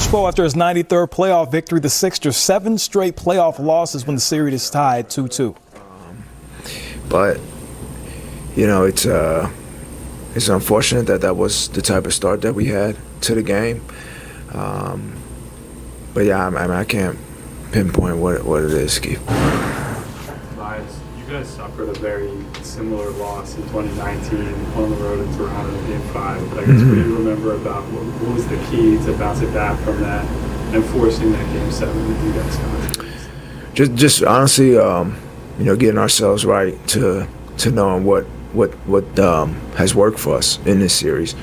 Coach Spo, after his 93rd playoff victory, the Sixers 7 straight playoff losses when the series is tied 2-2. But, you know, it's unfortunate that was the type of start that we had to the game. But, yeah, I can't pinpoint what it is, Keith. Tobias, you guys suffered a very similar loss in 2019 on the road in Toronto in Game 5. But I guess what do you remember about what was the key to bouncing back from that and forcing that Game 7 that you guys got? Just honestly, you know, getting ourselves right to knowing what has worked for us in this series,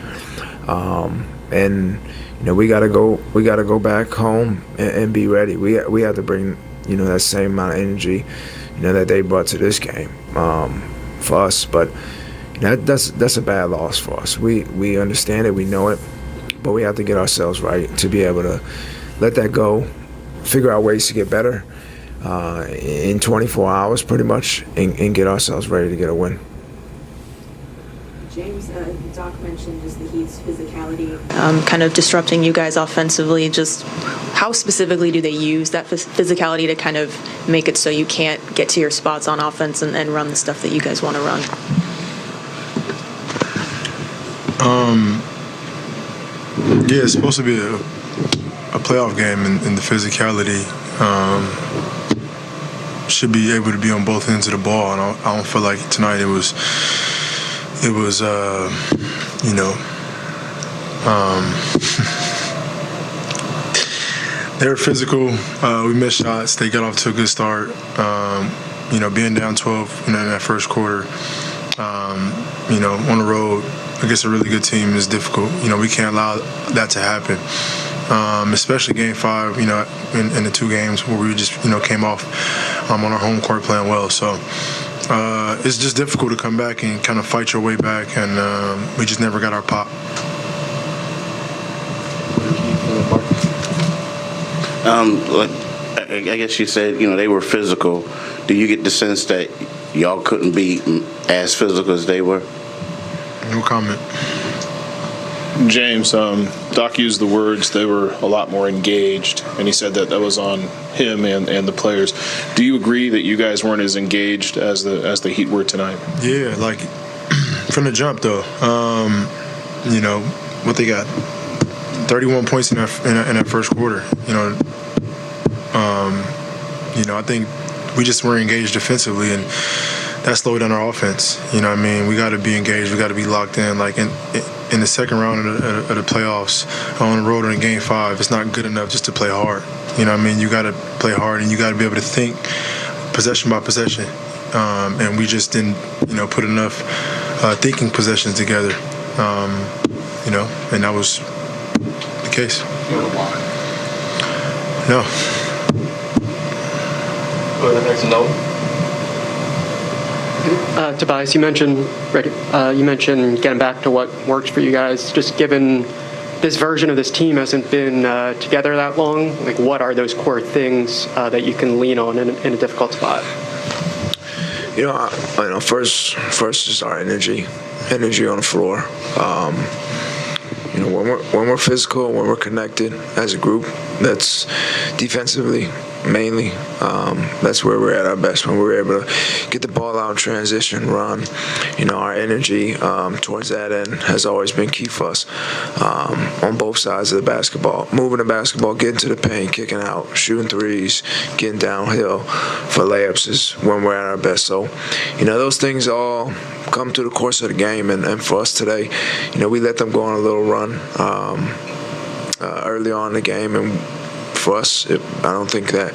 and you know we gotta go back home and be ready. We have to bring, you know, that same amount of energy, you know, that they brought to this game for us. But you know, that's a bad loss for us. We understand it, we know it, but we have to get ourselves right to be able to let that go, figure out ways to get better in 24 hours pretty much, and get ourselves ready to get a win. James, Doc mentioned just the Heat's physicality. Kind of disrupting you guys offensively. Just how specifically do they use that physicality to kind of make it so you can't get to your spots on offense and run the stuff that you guys want to run? Yeah, it's supposed to be a playoff game, and the physicality should be able to be on both ends of the ball. And I don't feel like tonight it was you know, they were physical. We missed shots. They got off to a good start. You know, being down 12 in that first quarter, you know, on the road against a really good team is difficult. You know, we can't allow that to happen. Especially Game 5, you know, in the two games where we just, you know, came off on our home court playing well. So it's just difficult to come back and kind of fight your way back, and we just never got our pop. I guess you said, you know, they were physical. Do you get the sense that y'all couldn't be as physical as they were? No comment. James, Doc used the words they were a lot more engaged, and he said that was on him and the players. Do you agree that you guys weren't as engaged as the Heat were tonight? Yeah, like from the jump though. You know what they got? 31 points in that first quarter. You know, I think we just weren't engaged defensively, and that slowed down our offense. You know what I mean? We got to be engaged. We got to be locked in. Like in the second round of the playoffs, on the road in Game 5, it's not good enough just to play hard. You know what I mean? You got to play hard, and you got to be able to think possession by possession. And we just didn't, you know, put enough thinking possessions together. You know, and that was the case. No. Go to the next note. Tobias, you mentioned getting back to what works for you guys. Just given this version of this team hasn't been together that long, like what are those core things that you can lean on in a difficult spot? You know, first is our energy on the floor. You know, when we're physical, when we're connected as a group, that's defensively mainly. That's where we're at our best, when we're able to get the ball out in transition, run. You know, our energy towards that end has always been key for us on both sides of the basketball. Moving the basketball, getting to the paint, kicking out, shooting threes, getting downhill for layups is when we're at our best. So, you know, those things all come through the course of the game, and for us today, you know, we let them go on a little run early on in the game, and for us, I don't think that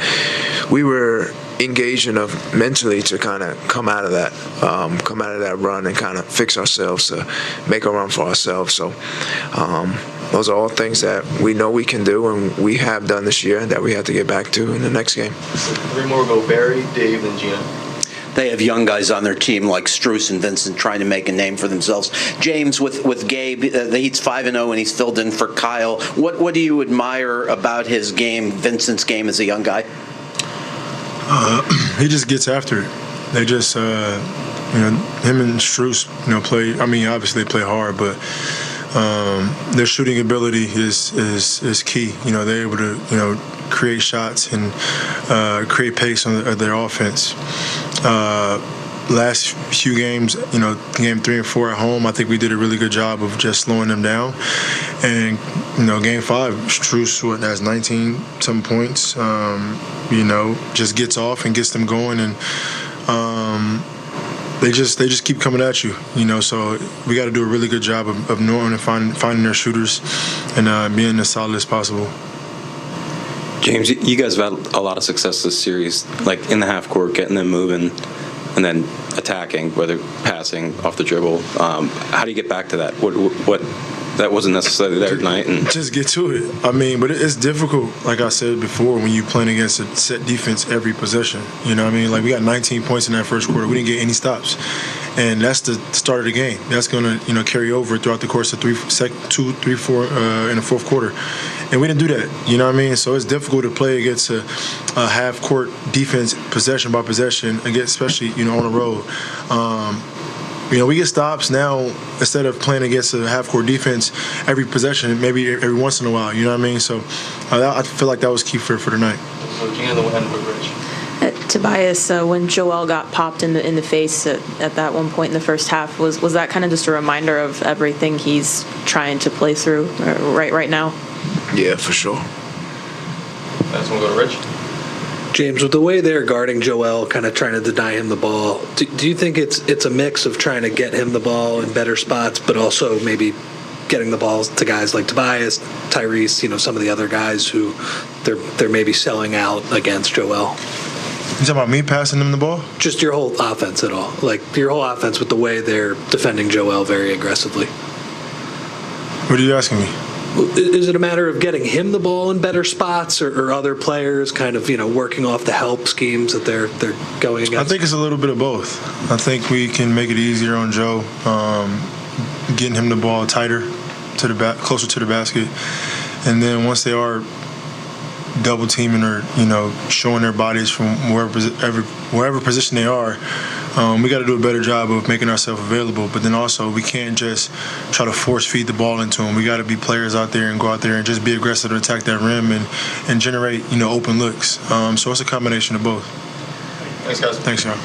we were engaged enough mentally to kind of come out of that run and kind of fix ourselves to make a run for ourselves. So those are all things that we know we can do and we have done this year that we have to get back to in the next game. 3 more go: Barry, Dave, and Gina. They have young guys on their team like Strus and Vincent trying to make a name for themselves. James, with Gabe, the Heat's 5-0 and he's filled in for Kyle. What do you admire about his game, Vincent's game as a young guy? He just gets after it. They just, you know, him and Strus, you know, play. I mean, obviously they play hard, but their shooting ability is key. You know, they're able to create shots and create pace on their offense. Last few games, game 3 and 4 at home, I think we did a really good job of just slowing them down. And game 5, Strus has 19-some points. Just gets off and gets them going, and they just keep coming at you. So we got to do a really good job of knowing and finding their shooters and being as solid as possible. James, you guys have had a lot of success this series, like in the half court, getting them moving, and then attacking, whether passing off the dribble. How do you get back to that? What that wasn't necessarily there tonight? And just get to it. But it's difficult, like I said before, when you're playing against a set defense every possession. Like we got 19 points in that first quarter. We didn't get any stops. And that's the start of the game. That's going to carry over throughout the course of 2, 3, 4 in the fourth quarter. And we didn't do that, So it's difficult to play against a half-court defense possession by possession, especially, on the road. We get stops now instead of playing against a half-court defense every possession, maybe every once in a while, So I feel like that was key for tonight. Tobias, when Joel got popped in the face at that one point in the first half, was that kind of just a reminder of everything he's trying to play through right now? Yeah, for sure. That's one go to Rich. James, with the way they're guarding Joel, kind of trying to deny him the ball, do you think it's a mix of trying to get him the ball in better spots, but also maybe getting the balls to guys like Tobias, Tyrese, some of the other guys who they're maybe selling out against Joel? You talking about me passing them the ball? Just your whole offense at all. Like your whole offense with the way they're defending Joel very aggressively. What are you asking me? Is it a matter of getting him the ball in better spots or other players kind of, working off the help schemes that they're going against? I think it's a little bit of both. I think we can make it easier on Joe, getting him the ball tighter, closer to the basket. And then once they are double teaming or showing their bodies from wherever position they are, we got to do a better job of making ourselves available. But then also we can't just try to force feed the ball into them. We got to be players out there and go out there and just be aggressive to attack that rim and generate open looks. So it's a combination of both. Thanks, guys. Thanks, y'all.